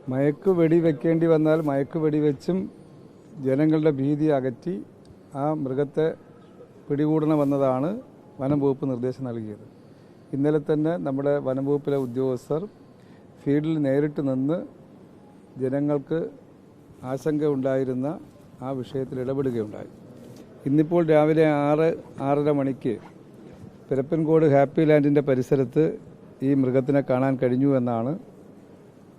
മയക്ക് വെടിവെക്കേണ്ടി വന്നാൽ മയക്ക് വെടിവെച്ചും ജനങ്ങളുടെ ഭീതി അകറ്റി ആ മൃഗത്തെ പിടികൂടണമെന്നതാണ് വനം വകുപ്പ് നിർദ്ദേശം നൽകിയത്. ഇന്നലെ തന്നെ നമ്മുടെ വനം വകുപ്പിലെ ഉദ്യോഗസ്ഥർ ഫീൽഡിൽ നേരിട്ട് നിന്ന് ജനങ്ങൾക്ക് ആശങ്ക ഉണ്ടായിരുന്ന ആ വിഷയത്തിൽ ഇടപെടുകയുണ്ടായി. ഇന്നിപ്പോൾ രാവിലെ 6-6:30 മണിക്ക് പിരപ്പൻകോട് ഹാപ്പി ലാൻഡിൻ്റെ പരിസരത്ത് ഈ മൃഗത്തിനെ കാണാൻ കഴിഞ്ഞു എന്നാണ്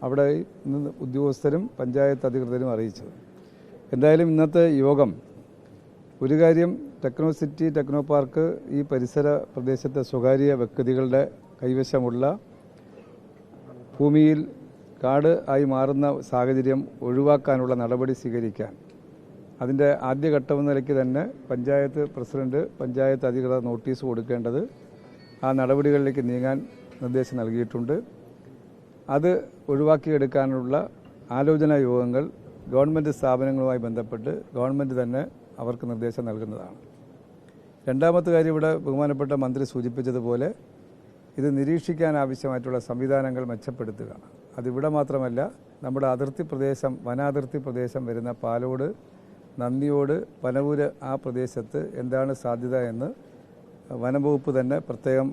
അവിടെ നിന്ന് ഉദ്യോഗസ്ഥരും പഞ്ചായത്ത് അധികൃതരും അറിയിച്ചത്. എന്തായാലും ഇന്നത്തെ യോഗം ഒരു കാര്യം, ടെക്നോ സിറ്റി ടെക്നോ പാർക്ക് ഈ പരിസര പ്രദേശത്തെ സ്വകാര്യ വ്യക്തികളുടെ കൈവശമുള്ള ഭൂമിയിൽ കാട് ആയി മാറുന്ന സാഹചര്യം ഒഴിവാക്കാനുള്ള നടപടി സ്വീകരിക്കാൻ അതിൻ്റെ ആദ്യഘട്ടമെന്ന നിലയ്ക്ക് തന്നെ പഞ്ചായത്ത് പ്രസിഡന്റ്, പഞ്ചായത്ത് അധികൃതർ നോട്ടീസ് കൊടുക്കേണ്ടത് ആ നടപടികളിലേക്ക് നീങ്ങാൻ നിർദ്ദേശം നൽകിയിട്ടുണ്ട്. അത് ഒഴിവാക്കിയെടുക്കാനുള്ള ആലോചനാ യോഗങ്ങൾ ഗവൺമെൻറ് സ്ഥാപനങ്ങളുമായി ബന്ധപ്പെട്ട് ഗവൺമെൻറ് തന്നെ അവർക്ക് നിർദ്ദേശം നൽകുന്നതാണ്. രണ്ടാമത്തെ കാര്യം, ഇവിടെ ബഹുമാനപ്പെട്ട മന്ത്രി സൂചിപ്പിച്ചതുപോലെ ഇത് നിരീക്ഷിക്കാൻ ആവശ്യമായിട്ടുള്ള സംവിധാനങ്ങൾ മെച്ചപ്പെടുത്തുക. അതിവിടെ മാത്രമല്ല, നമ്മുടെ അതിർത്തി പ്രദേശം, വനാതിർത്തി പ്രദേശം വരുന്ന പാലോട്, നന്ദിയോട്, പനവൂര് ആ പ്രദേശത്ത് എന്താണ് സാധ്യത എന്ന് വനംവകുപ്പ് തന്നെ പ്രത്യേകം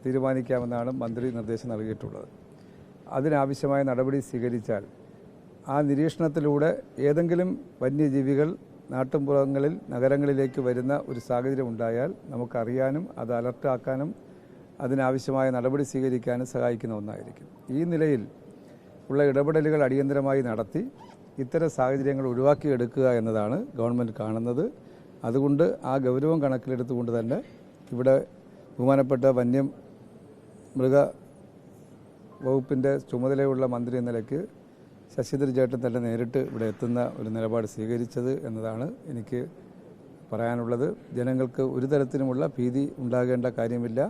തീരുമാനിക്കാമെന്നാണ് മന്ത്രി നിർദ്ദേശം നൽകിയിട്ടുള്ളത്. അതിനാവശ്യമായ നടപടി സ്വീകരിച്ചാൽ ആ നിരീക്ഷണത്തിലൂടെ ഏതെങ്കിലും വന്യജീവികൾ നാട്ടുമ്പുറങ്ങളിൽ, നഗരങ്ങളിലേക്ക് വരുന്ന ഒരു സാഹചര്യം ഉണ്ടായാൽ നമുക്കറിയാനും അത് അലർട്ടാക്കാനും അതിനാവശ്യമായ നടപടി സ്വീകരിക്കാനും സഹായിക്കുന്ന ഒന്നായിരിക്കും. ഈ നിലയിൽ ഉള്ള ഇടപെടലുകൾ അടിയന്തരമായി നടത്തി ഇത്തരം സാഹചര്യങ്ങൾ ഒഴിവാക്കിയെടുക്കുക എന്നതാണ് ഗവൺമെൻറ് കാണുന്നത്. അതുകൊണ്ട് ആ ഗൗരവം കണക്കിലെടുത്തുകൊണ്ട് തന്നെ ഇവിടെ ബഹുമാനപ്പെട്ട വന്യമൃഗ വകുപ്പിൻ്റെ ചുമതലയുള്ള മന്ത്രി എന്ന നിലയ്ക്ക് ശശിധർ ചേട്ടൻ തന്നെ നേരിട്ട് ഇവിടെ എത്തുന്ന ഒരു നിലപാട് സ്വീകരിച്ചത് എന്നതാണ് എനിക്ക് പറയാനുള്ളത്. ജനങ്ങൾക്ക് ഒരു തരത്തിലുമുള്ള ഭീതി ഉണ്ടാകേണ്ട കാര്യമില്ല.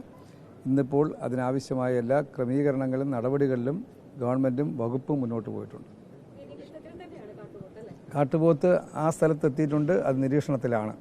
ഇന്നിപ്പോൾ അതിനാവശ്യമായ എല്ലാ ക്രമീകരണങ്ങളും നടപടികളിലും ഗവൺമെൻറ്റും വകുപ്പും മുന്നോട്ട് പോയിട്ടുണ്ട്. കാട്ടുപോത്ത് ആ സ്ഥലത്തെത്തിയിട്ടുണ്ട്, അത് നിരീക്ഷണത്തിലാണ്.